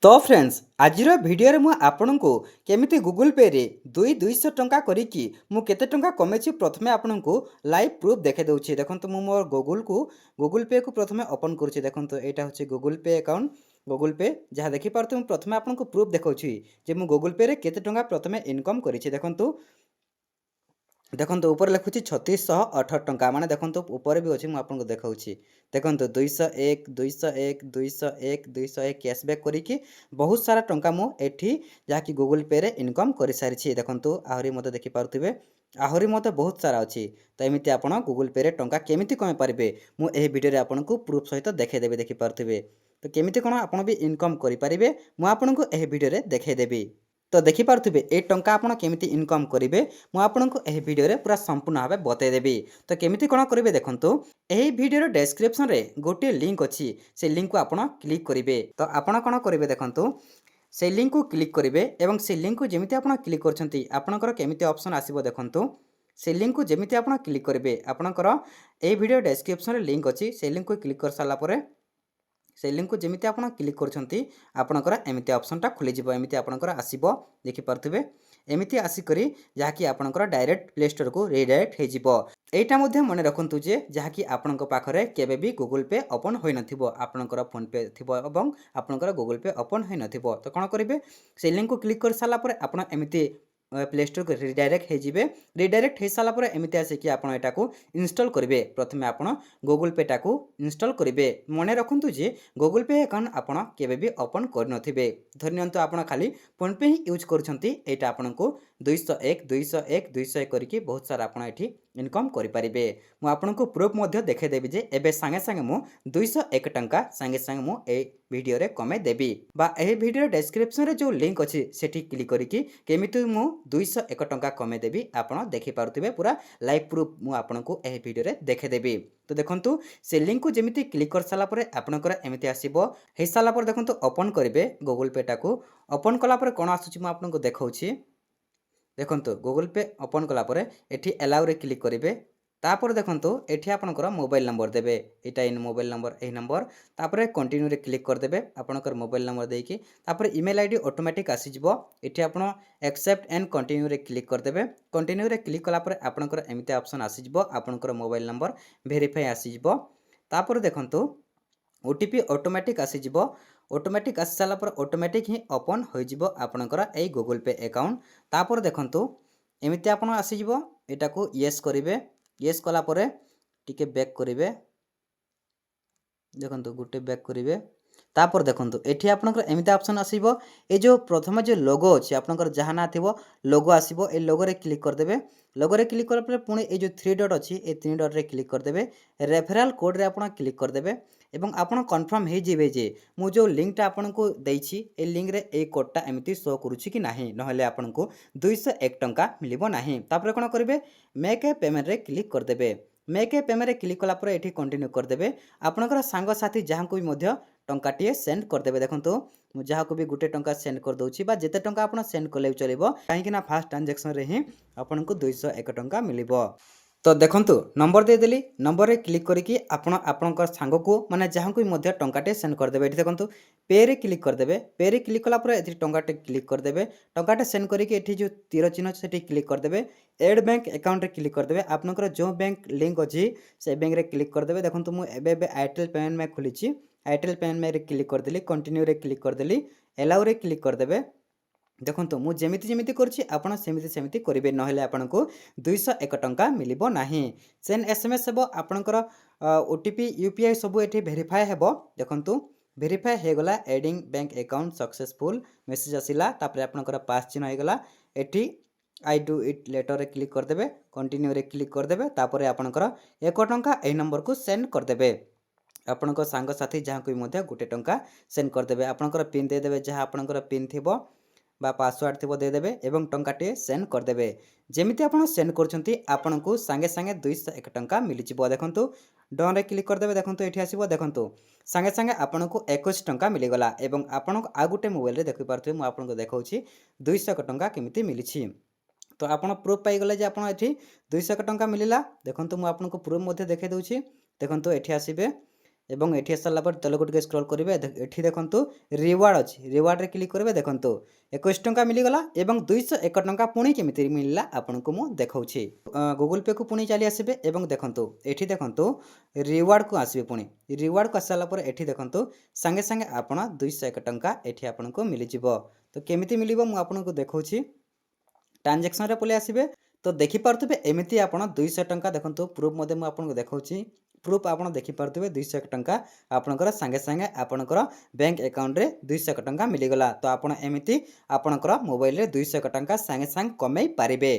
तो friends आजिर video मु आपन को केमिति गूगल पे रे 200 टंका करिकी मु केते टंका कमेछि प्रथमे आपन को लाइव प्रूफ देखे दउछि। देखंतु मु मोर गूगल पे को प्रथमे ओपन करूछि। देखंतु एटा होछि गूगल पे अकाउंट। गूगल पे जहाँ देखि पारतु प्रथमे आपन को प्रूफ देखौछि जे मु गूगल पे रे केते टंका प्रथमे इनकम करिछि। देखंतु देखो ऊपर लिखुची 3618 टंका माने देखो ऊपर भी अच्छी मुझे देखा देखो 201 201 201 201 कैशबैक करी बहुत सारा टंका मुझे जहाँकि गूगल पे रे इनकम कर सारी। देखो आहरी मत देखिपे आहरी मत बहुत सारा अच्छी। तो एमती आप गूगल पे रे टंका केमिति कमे पारे मुझे भिडियो आपको प्रूफ सहित देखईदेवी देखिपे। तो केमिति कौन आप भी इनकम करेंगे मुझे आपको यह भिडियो देखईदेवी। तो देखिपे ये टंका आपड़ केमिति इनकम करेंगे मुझे आपको यह भिडियो पूरा संपूर्ण भाव बतईदेवी। तो केमिति कौन करेंगे देखो यही भिडियो डेस्क्रिप्शन रे गोटे लिंक अच्छी से लिंक को आप क्लिक करेंगे। तो आपड़ कौन करेंगे देखो से लिंक को क्लिक करेंगे और से लिंक को जमी आप क्लिक कर केमिति ऑप्शन आसो देखो से लिंक को जमी आप क्लिक करेंगे आपणकर यही भिडियो डेस्क्रिप्शन लिंक अच्छी से लिंक को क्लिक कर सारापर से लिंक को जमी आप क्लिक करपणकर एमती ऑप्शनटा खोलीजिव एमती आपणकर आसो देखिपे एमती आसिक जहाँकि आपणकर डायरेक्ट प्ले स्टोर को रिडायरेक्ट होटा मन रखु जे जहाँकि आपण पाखे केबे भी गूगल पे ओपन हो नपर फोन पे थी और आपणकर गूगल पे ओपन हो न। तो कौन करेंगे से लिंक को क्लिक कर सारापर आप एमती प्ले स्टोर को रिडायरेक्ट हो रिडायरेक्ट हो सारापर एमती आसिक आप इनस्टॉल करेंगे। प्रथमे आप गूगल पे टाक इनस्टॉल करेंगे। मन रखु जे गूगल पे अकाउंट आपड़ केबे भी ओपन करनथिबे धरनियंतु आपण खाली फोन पे ही यूज करछंती एटा आपनको 201 201 201 करके बहुत सारा आपण एठी इनकम करि परिबे। मु आपनको प्रूफ मध्ये देखे देबी जे एबे संगे संगे मु 201 टंका संगे संगे मु ए वीडियो रे कमे देबी बा ए वीडियो डिस्क्रिप्शन रे जो लिंक अछि सेठी क्लिक करिकि केमिति मु 201 टंका कमे देबी आपण देखि पारुथिबे पूरा लाइव प्रूफ मु आपनको ए वीडियो रे देखे देबी। तो देखंतु से लिंक को जमिति क्लिक कर साला परे आपनकर एमिति आसीबो हे साला पर देखंतु ओपन करिवे गूगल पे टाको ओपन कला परे कोन आसुची म आपनको देखाउची। देखंतु गूगल पे ओपन कला परे एठी अलाउ रे क्लिक करिवे तापर देखंतु एठी आपनकर मोबाइल नंबर देबे एटा इन मोबाइल नंबर एही नंबर तापर कंटिन्यू रे क्लिक कर देबे आपनकर मोबाइल नंबर देकी तापर ईमेल आईडी ऑटोमेटिक आसी जिवो एठी आपण एक्सेप्ट एंड कंटिन्यू रे क्लिक कर देबे। कंटिन्यू रे क्लिक कला परे आपनकर एमिति ऑप्शन आसी जिवो आपनकर मोबाइल नंबर वेरीफाई आसी जिवो तापर देखंतु ओटीपी ऑटोमेटिक आसी जिवो ऑटोमेटिक आसी साला पर ऑटोमेटिक ही ओपन हो जिवो आपनकर ए गूगल पे अकाउंट तापर देखंतु एमिति आपण आसी जिवो एटा को यस करिवे यस कला परे टिके बैक करिवे देखंतु गुटे बैक करिवे तापर देखंतु एठी आपनकर एमिति ऑप्शन आसीबो ए जो प्रथम जो लोगो अछि आपनकर जहा ना थिबो लोगो आसीबो ए लोगो रे क्लिक कर देबे। लोगो रे क्लिक करला पुणी ए जो 3 डॉट अछि ए 3 डॉट रे क्लिक कर देबे रेफरल कोड रे आपण क्लिक कर देबे एवं आपण कंफर्म हे जिवे जे मु जो लिंक टा आपण को देइछि ए लिंक रे ए कोड टा एमिति शो करूछि कि नाही नहले आपण को 201 टंका मिलिबो नाही। तापर कोन करिवे मेक ए पेमेंट रे क्लिक कर देबे मेक ए पेमेंट रे क्लिक कला पर एठी कंटिन्यू कर देबे आपनकर सांग साथी जहां को भी मध्य टंकाटीए सेंड कर देबे। देखंतु मु जहां को भी गुटे टंका सेंड कर दउछि बा जेते टंका आपण सेंड कले चलिबो काहे कि ना फास्ट ट्रांजैक्शन रे ही आपण को 201 टंका मिलिबो। तो देखंतु नंबर दे देली नंबर रे क्लिक करिकि आपण आपनकर सांग को माने जहां को भी मध्य टंकाटे सेंड कर देबे। एठी देखंतु पे रे क्लिक कर देबे पे रे क्लिक कला पर एठी टंकाटे क्लिक कर देबे टंकाटे सेंड करिकि एठी जो तीर चिन्ह सेठी क्लिक कर देबे एड बैंक अकाउंट रे क्लिक कर देबे आपनकर जो बैंक लिंक अछि से बैंक रे क्लिक कर देबे। देखंतु मु एबे एयरटेल पेमेंट में खुलिछि एयरटेल पेमेंट में रे क्लिक कर देली कंटिन्यू रे क्लिक कर देली अलाउ रे क्लिक कर देबे। देखंतु मु जेमिति जेमिति करछि आपण सेमिति सेमिति करिवे नहले आपनको 201 टंका मिलिबो नाही। सेन एसएमएस हेबो आपनकर ओटीपी यूपीआई सब एठी वेरीफाई हेबो। देखंतु वेरीफाई हे गला adding bank account successful message आसिला तापर आपनकर पास चिन्ह हे गला एठी आई डू इट लेटर रे क्लिक कर देबे कंटिन्यू रे क्लिक कर देबे तापर आपनकर 1 टंका ए नंबर को सेंड कर देबे आपनकर सांग साथी जहां को भी गुटे टंका सेंड कर देबे आपनकर पिन दे देबे जहां आपनकर पिन थिबो बा पासवर्ड थिबो दे देबे एवं टंकाटे सेंड कर देबे जेमिति आपण सेंड करछंती आपनको संगे संगे 201 टंका मिलि जिवो। देखंतु डन रे क्लिक कर देबे देखंतु एठी आसीबो देखंतु संगे संगे आपनको 21 टंका मिलि गला एवं आपनको आ गुटे मोबाइल रे देखि पारथि मु आपनको देखाउछि 201 टंका केमिति मिलिछि। तो आपण प्रूफ पाई गले जे आपण एठी 201 टंका मिलिला देखंतु मु आपनको प्रूफ मध्ये देखे दउछि देखंतु एठी आसीबे এবং এଠି আসଲା ପରେ ତଳକୁ ଟିକେ ସ୍କ୍ରୋଲ୍ କରିବେ ଏଠି ଦେଖନ୍ତୁ ରିୱାର୍ଡ଼ ଅଛି ରିୱାର୍ଡ଼ରେ କ୍ଲିକ୍ କରିବେ ଦେଖନ୍ତୁ 21 ଟଙ୍କା ମିଳିଗଲା ଏବଂ 201 ଟଙ୍କା ପୁଣି କେମିତି ମିଳିଲା ଆପଣଙ୍କୁ ମୁଁ ଦେଖାଉଛି ଗୁଗଲ୍ ପେକୁ ପୁଣି ଚାଲି ଆସିବେ ଏବଂ ଦେଖନ୍ତୁ ଏଠି ଦେଖନ୍ତୁ ରିୱାର୍ଡ଼କୁ ଆସିବେ ପୁଣି ରିୱାର୍ଡ଼କୁ ଆସିଲା ପରେ ଏଠି ଦେଖନ୍ତୁ ସାଙ୍ଗେ ସାଙ୍ଗେ ଆପଣ 201 ଟଙ୍କା ଏଠି ଆପଣଙ୍କୁ ମିଳିଯିବ ତ କେମିତି ମିଳିବ ମୁଁ ଆପଣଙ୍କୁ ଦେଖାଉଛି ଟ୍ରାଞ୍ଜାକ୍ସନରେ ପଳେଇ ଆସିବେ ତ ଦେଖିପାରୁଥିବେ ଏମିତି ଆପଣ 200 ଟଙ୍କା ଦେଖନ୍ତୁ ପ୍ରୁଫ୍ ମଧ୍ୟ ମୁଁ ଆପଣଙ୍କୁ ଦେଖାଉଛି ପ୍ରୁଫ୍ ଆପଣ ଦେଖିପାରୁଥିବେ 201 ଟଙ୍କା ଆପଣଙ୍କର ସାଙ୍ଗେ ସାଙ୍ଗେ ଆପଣଙ୍କର ବ୍ୟାଙ୍କ ଆକାଉଣ୍ଟରେ 201 ଟଙ୍କା ମିଳିଗଲା ତ ଆପଣ ଏମିତି ଆପଣଙ୍କର ମୋବାଇଲରେ 201 ଟଙ୍କା ସାଙ୍ଗେ ସାଙ୍ଗେ କମେଇ ପାରିବେ।